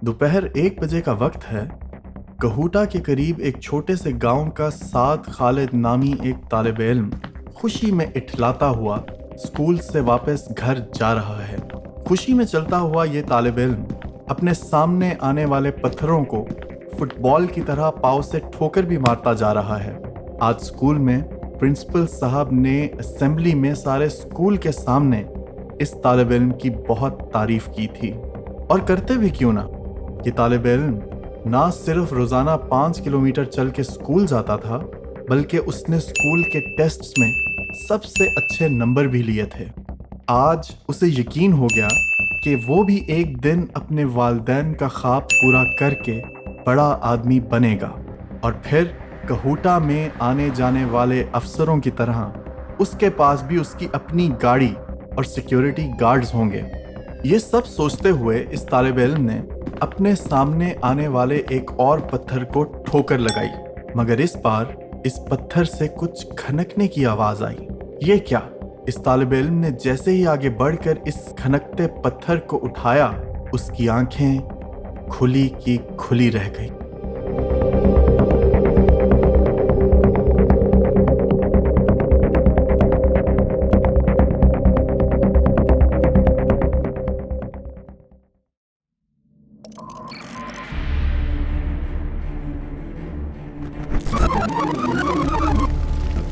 दोपहर 1 बजे का वक्त है। कहूटा के करीब एक छोटे से गांव का साद खालिद नामी एक तालिब इल्म खुशी में इठलाता हुआ स्कूल से वापस घर जा रहा है। खुशी में चलता हुआ ये तालिब इल्म अपने सामने आने वाले पत्थरों को फुटबॉल की तरह पाँव से ठोकर भी मारता जा रहा है। आज स्कूल में प्रिंसिपल साहब ने असेंबली में सारे स्कूल के सामने इस तालिब इल्म की बहुत तारीफ की थी। और करते भी क्यों ना, ये तालिब इल्म ना सिर्फ रोजाना 5 किलोमीटर चल के स्कूल जाता था, बल्कि उसने स्कूल के टेस्ट्स में सबसे अच्छे नंबर भी लिए थे। आज उसे यकीन हो गया कि वो भी एक दिन अपने वालिदैन का ख्वाब पूरा करके बड़ा आदमी बनेगा और फिर कहूटा में आने जाने वाले अफसरों की तरह उसके पास भी उसकी अपनी गाड़ी और सिक्योरिटी गार्ड्स होंगे। ये सब सोचते हुए इस तालिब इल्म ने अपने सामने आने वाले एक और पत्थर को ठोकर लगाई, मगर इस बार इस पत्थर से कुछ खनकने की आवाज आई। ये क्या? इस तालिब इल्म ने जैसे ही आगे बढ़कर इस खनकते पत्थर को उठाया, उसकी आंखें खुली की खुली रह गई।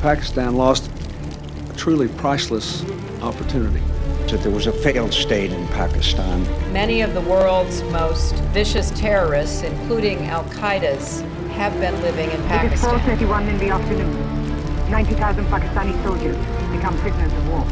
Pakistan lost a truly priceless opportunity. That there was a failed state in Pakistan. Many of the world's most vicious terrorists, including Al-Qaeda's, have been living in Pakistan. It is 4:31 in the afternoon. 90,000 Pakistani soldiers become prisoners of war.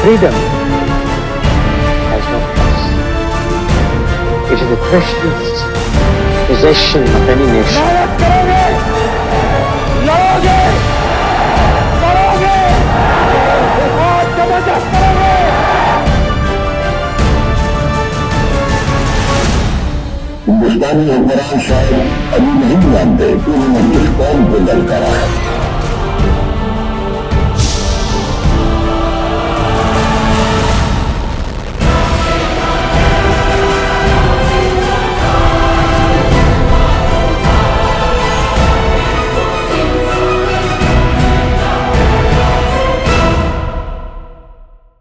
Freedom has no price. It is the precious possession of any nation. हिंदुस्तानी हुक्मरान शायद अभी नहीं जानते कि उन्होंने किस कौम को ललकारा है।